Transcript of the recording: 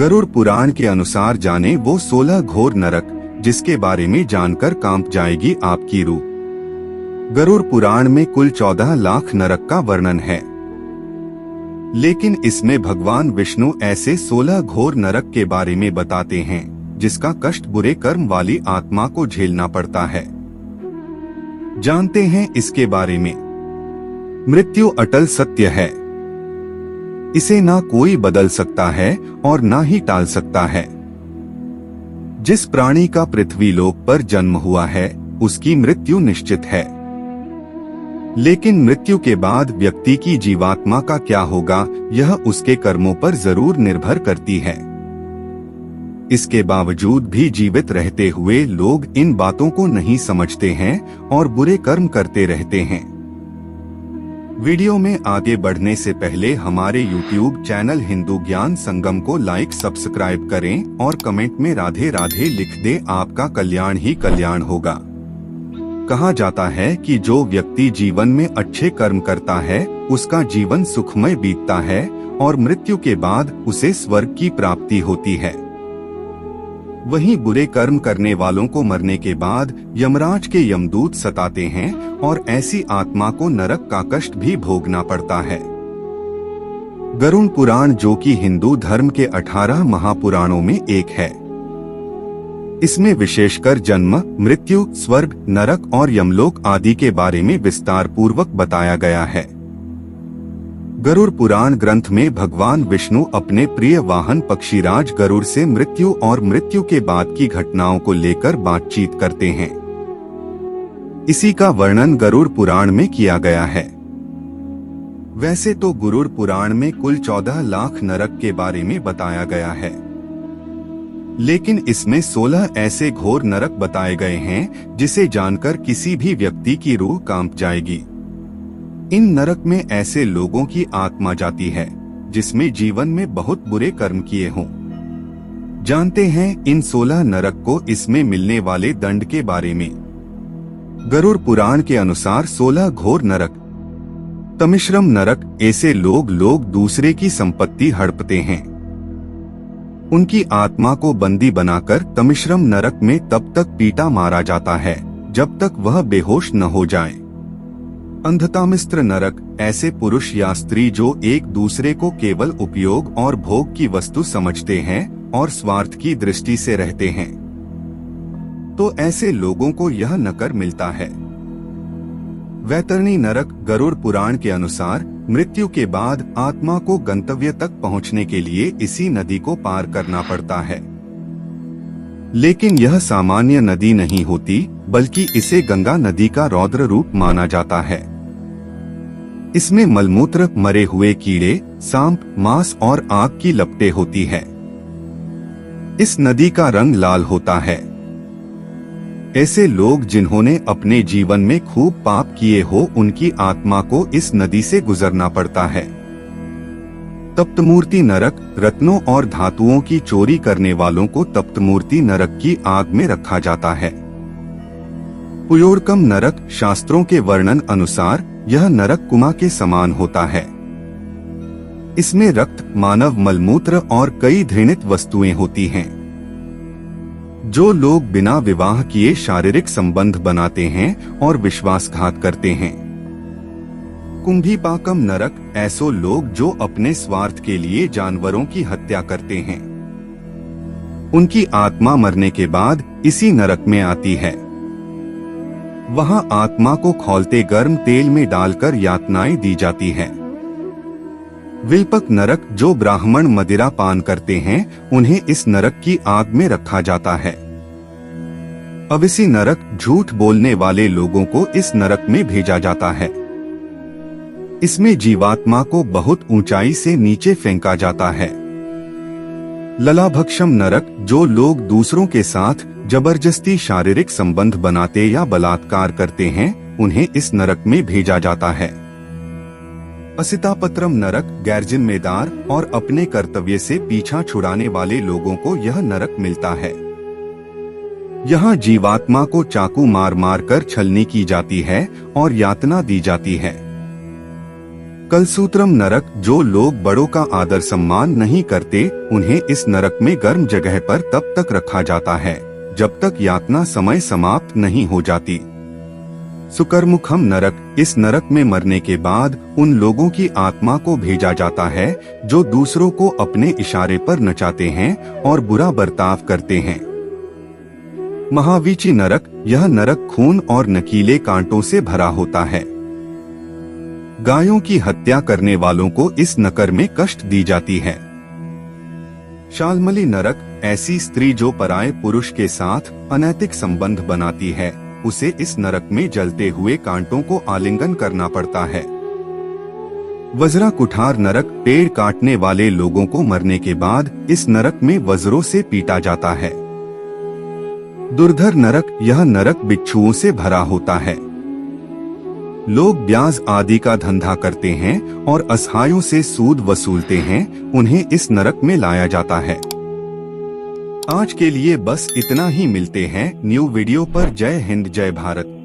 गरुड़ पुराण के अनुसार जाने वो 16 घोर नरक, जिसके बारे में जानकर कांप जाएगी आपकी रूह। गरुड़ पुराण में कुल 14 लाख नरक का वर्णन है, लेकिन इसमें भगवान विष्णु ऐसे 16 घोर नरक के बारे में बताते हैं जिसका कष्ट बुरे कर्म वाली आत्मा को झेलना पड़ता है। जानते हैं इसके बारे में। मृत्यु अटल सत्य है, इसे ना कोई बदल सकता है और ना ही टाल सकता है। जिस प्राणी का पृथ्वी लोक पर जन्म हुआ है उसकी मृत्यु निश्चित है, लेकिन मृत्यु के बाद व्यक्ति की जीवात्मा का क्या होगा यह उसके कर्मों पर जरूर निर्भर करती है। इसके बावजूद भी जीवित रहते हुए लोग इन बातों को नहीं समझते हैं और बुरे कर्म करते रहते हैं। वीडियो में आगे बढ़ने से पहले हमारे YouTube चैनल हिंदू ज्ञान संगम को लाइक सब्सक्राइब करें और कमेंट में राधे राधे लिख दें, आपका कल्याण ही कल्याण होगा। कहा जाता है कि जो व्यक्ति जीवन में अच्छे कर्म करता है उसका जीवन सुखमय बीतता है और मृत्यु के बाद उसे स्वर्ग की प्राप्ति होती है। वहीं बुरे कर्म करने वालों को मरने के बाद यमराज के यमदूत सताते हैं और ऐसी आत्मा को नरक का कष्ट भी भोगना पड़ता है। गरुड़ पुराण, जो कि हिंदू धर्म के 18 महापुराणों में एक है, इसमें विशेषकर जन्म, मृत्यु, स्वर्ग, नरक और यमलोक आदि के बारे में विस्तार पूर्वक बताया गया है। गरुड़ पुराण ग्रंथ में भगवान विष्णु अपने प्रिय वाहन पक्षीराज गरुड़ से मृत्यु और मृत्यु के बाद की घटनाओं को लेकर बातचीत करते हैं। इसी का वर्णन गरुड़ पुराण में किया गया है। वैसे तो गरुड़ पुराण में कुल 14 लाख नरक के बारे में बताया गया है, लेकिन इसमें 16 ऐसे घोर नरक बताए गए हैं जिसे जानकर किसी भी व्यक्ति की रूह कांप जाएगी। इन नरक में ऐसे लोगों की आत्मा जाती है जिसमें जीवन में बहुत बुरे कर्म किए हों। जानते हैं इन 16 नरक को इसमें मिलने वाले दंड के बारे में। गरुड़ पुराण के अनुसार 16 घोर नरक। तमिश्रम नरक, ऐसे लोग दूसरे की संपत्ति हड़पते हैं। उनकी आत्मा को बंदी बनाकर तमिश्रम नरक में तब तक पीटा मारा जाता है जब तक वह बेहोश न हो जाए। अंधतामिस्त्र नरक, ऐसे पुरुष या स्त्री जो एक दूसरे को केवल उपयोग और भोग की वस्तु समझते हैं और स्वार्थ की दृष्टि से रहते हैं, तो ऐसे लोगों को यह नकर मिलता है। वैतरणी नरक, गरुड़ पुराण के अनुसार मृत्यु के बाद आत्मा को गंतव्य तक पहुंचने के लिए इसी नदी को पार करना पड़ता है, लेकिन यह सामान्य नदी नहीं होती बल्कि इसे गंगा नदी का रौद्र रूप माना जाता है। इसमें मलमूत्र, मरे हुए कीड़े, सांप, मांस और आग की लपटें होती है। इस नदी का रंग लाल होता है। ऐसे लोग जिन्होंने अपने जीवन में खूब पाप किए हो उनकी आत्मा को इस नदी से गुजरना पड़ता है। तप्तमूर्ति नरक, रत्नों और धातुओं की चोरी करने वालों को तप्तमूर्ति नरक की आग में रखा जाता है। पुयोरकम नरक, शास्त्रों के वर्णन अनुसार यह नरक कुआं के समान होता है। इसमें रक्त, मानव मलमूत्र और कई घृणित वस्तुएं होती हैं। जो लोग बिना विवाह किए शारीरिक संबंध बनाते हैं और विश्वासघात करते हैं। कुंभीपाकम नरक, ऐसे लोग जो अपने स्वार्थ के लिए जानवरों की हत्या करते हैं। उनकी आत्मा मरने के बाद इसी नरक में आती है। वहां आत्मा को खौलते गर्म तेल में डालकर यातनाएं दी जाती हैं। विल्पक नरक, जो ब्राह्मण मदिरा पान करते हैं उन्हें इस नरक की आग में रखा जाता है। अविसी नरक, झूठ बोलने वाले लोगों को इस नरक में भेजा जाता है। इसमें जीवात्मा को बहुत ऊंचाई से नीचे फेंका जाता है। ललाभक्षम नरक, जो लोग दूसरों के साथ जबरदस्ती शारीरिक संबंध बनाते या बलात्कार करते हैं उन्हें इस नरक में भेजा जाता है। असितापत्रम नरक, गैरजिम्मेदार और अपने कर्तव्य से पीछा छुड़ाने वाले लोगों को यह नरक मिलता है। यहाँ जीवात्मा को चाकू मार मार कर छलनी की जाती है और यातना दी जाती है। कलसूत्रम नरक, जो लोग बड़ों का आदर सम्मान नहीं करते उन्हें इस नरक में गर्म जगह पर तब तक रखा जाता है जब तक यातना समय समाप्त नहीं हो जाती। सुकरमुखम नरक, इस नरक में मरने के बाद उन लोगों की आत्मा को भेजा जाता है जो दूसरों को अपने इशारे पर नचाते हैं और बुरा बर्ताव करते हैं। महावीची नरक, यह नरक खून और नकीले कांटों से भरा होता है। गायों की हत्या करने वालों को इस नकर में कष्ट दी जाती है। शाल्मली नरक, ऐसी स्त्री जो पराये पुरुष के साथ अनैतिक संबंध बनाती है उसे इस नरक में जलते हुए कांटों को आलिंगन करना पड़ता है। वज्रा कुठार नरक, पेड़ काटने वाले लोगों को मरने के बाद इस नरक में वज्रों से पीटा जाता है। दुर्धर नरक, यह नरक बिच्छुओं से भरा होता है। लोग ब्याज आदि का धंधा करते हैं और असहायों से सूद वसूलते हैं, उन्हें इस नरक में लाया जाता है। आज के लिए बस इतना ही, मिलते हैं न्यू वीडियो पर। जय हिंद जय भारत।